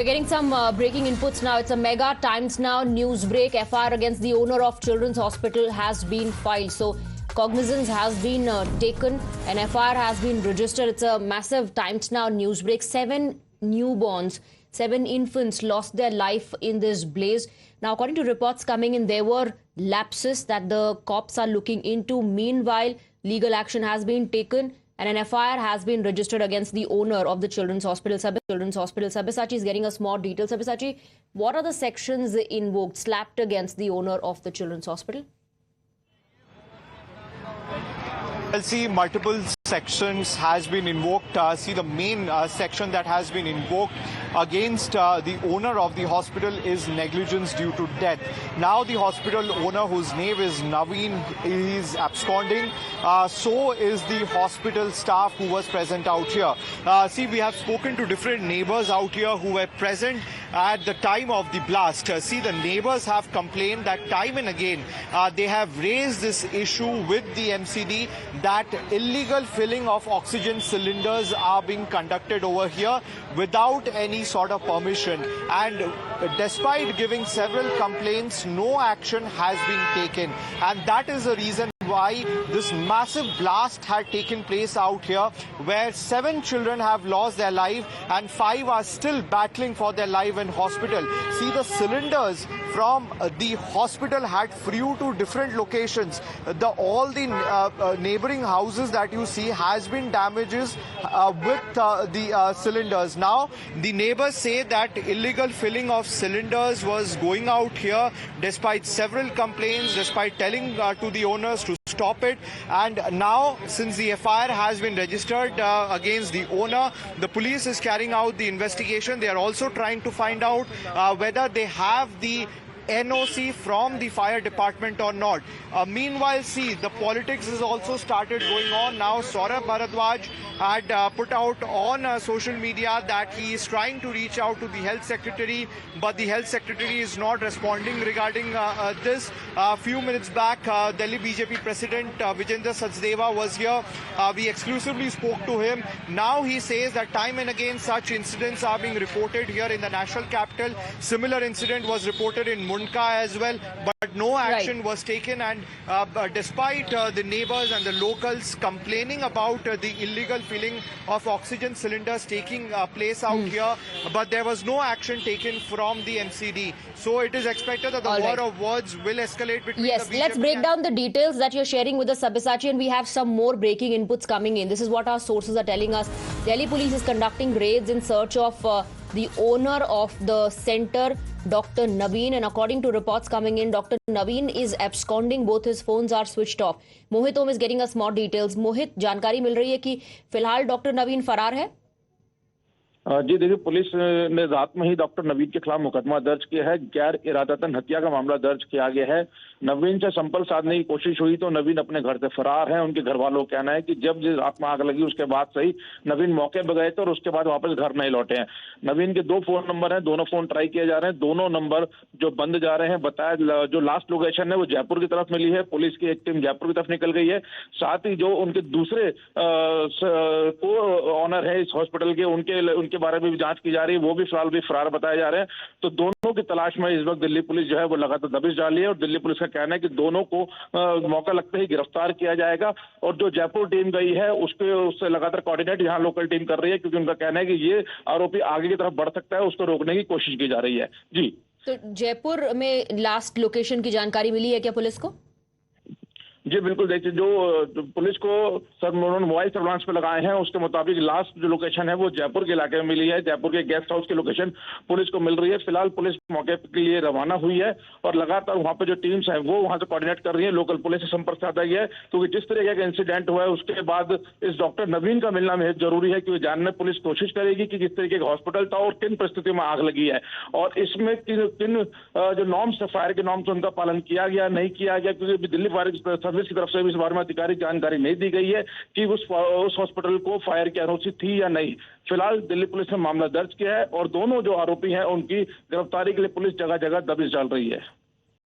We're getting some breaking inputs now. It's a mega Times Now news break. FIR against the owner of Children's Hospital has been filed. So cognizance has been taken and FIR has been registered. It's a massive Times Now news break. 7 newborns, 7 infants lost their life in this blaze. Now, according to reports coming in, there were lapses that the cops are looking into. Meanwhile, legal action has been taken and an FIR has been registered against the owner of the Children's Hospital. Sabyasachi is getting us more details. Sabyasachi, what are the sections invoked, slapped against the owner of the Children's Hospital? I'll see multiple sections has been invoked. See the main section that has been invoked against the owner of the hospital is negligence due to death. Now the hospital owner, whose name is Naveen, is absconding. So is the hospital staff who was present out here. See, we have spoken to different neighbors out here who were present at the time of the blast. See, the neighbors have complained that time and again they have raised this issue with the MCD that illegal filling of oxygen cylinders are being conducted over here without any sort of permission. And despite giving several complaints, no action has been taken. And that is the reason why this massive blast had taken place out here, where 7 children have lost their life and 5 are still battling for their life in hospital. See, the cylinders from the hospital had flew to different locations. All the neighboring houses that you see has been damages with the cylinders. Now, the neighbors say that illegal filling of cylinders was going out here despite several complaints, despite telling to the owners to stop it. And now, since the FIR has been registered against the owner, the police is carrying out the investigation. They are also trying to find out whether they have the NOC from the fire department or not. Meanwhile, see, the politics has also started going on. Now, Saurabh Bharadwaj had put out on social media that he is trying to reach out to the health secretary, but the health secretary is not responding regarding this. A few minutes back, Delhi BJP President Vijayendra Sachdeva was here. We exclusively spoke to him. Now he says that time and again such incidents are being reported here in the national capital. Similar incident was reported in Mundka as well, but no action was taken. And despite the neighbors and the locals complaining about the illegal filling of oxygen cylinders taking place out here, but there was no action taken from the MCD. So it is expected that the war of words will escalate between the BJP. Let's break down the details that you're sharing with us, Sabyasachi, and we have some more breaking inputs coming in. This is what our sources are telling us. Delhi police is conducting raids in search of the owner of the center, Dr. Naveen, and according to reports coming in, Dr. Naveen is absconding. Both his phones are switched off. Mohit Om is getting us more details. Mohit, जानकारी मिल रही है कि फिलहाल doctor नवीन फरार है? जी देखिए, police ने रात में ही डॉक्टर नवीन के खिलाफ मुकदमा दर्ज किया है। गैर इरादतन हत्या का मामला दर्ज किया गया है। नवीन से संपर्क साधने की कोशिश हुई तो नवीन अपने घर से फरार है। उनके घर वालों का कहना है कि जब जिस रात में आग लगी उसके बाद से ही नवीन मौके पर गए थे और उसके बाद वापस घर नहीं लौटे हैं। नवीन के 2 फोन नंबर हैं, दोनों फोन ट्राई किए जा रहे हैं, दोनों नंबर जो बंद जा रहे हैं। बताया जो लास्ट लोकेशन है वो जयपुर की तरफ मिली है। पुलिस की एक टीम जयपुर की तरफ निकल गई है। साथ ही जो उनके दूसरे को ऑनर है इस हॉस्पिटल के, उनके बारे में भी जांच की जा रही है, वो भी फिलहाल भी फरार बताए जा रहे हैं। तो दोनों की तलाश में इस वक्त दिल्ली पुलिस जो है वो लगातार दबिश डाली है और दिल्ली पुलिस का कहना है कि दोनों को मौका लगते ही गिरफ्तार किया जाएगा। और जो जयपुर टीम गई है उससे लगातार कोऑर्डिनेट यहाँ लोकल टीम कर रही है, क्योंकि उनका कहना है कि ये आरोपी आगे की तरफ बढ़ सकता है, उसको रोकने की कोशिश की जा रही है। जी, तो जयपुर में लास्ट लोकेशन की जानकारी मिली है क्या पुलिस को? जी बिल्कुल, देखिए जो पुलिस को उन्होंने मोबाइल सर्विलांस पे लगाए हैं उसके मुताबिक लास्ट जो लोकेशन है वो जयपुर के इलाके में मिली है। जयपुर के गेस्ट हाउस की लोकेशन पुलिस को मिल रही है। फिलहाल पुलिस मौके के लिए रवाना हुई है और लगातार वहां पे जो टीम्स हैं वो वहां से कोऑर्डिनेट कर रही है, लोकल पुलिस से संपर्क साधा गया है, क्योंकि जिस तरीके का इंसिडेंट हुआ है उसके बाद इस डॉक्टर नवीन का मिलना बेहद जरूरी है, क्योंकि जानने पुलिस कोशिश करेगी कि किस तरीके का हॉस्पिटल था और किन परिस्थितियों में आग लगी है और इसमें किन जो नॉर्म्स है, फायर के नॉर्म्स, उनका पालन किया गया नहीं किया गया, क्योंकि दिल्ली फायर सर्विस की तरफ से इस बारे में आधिकारिक जानकारी नहीं दी गई है कि उस हॉस्पिटल को फायर की अनुमति थी या नहीं। फिलहाल दिल्ली पुलिस ने मामला दर्ज किया है और दोनों जो आरोपी हैं उनकी गिरफ्तारी के लिए पुलिस जगह जगह दबिश डाल रही है।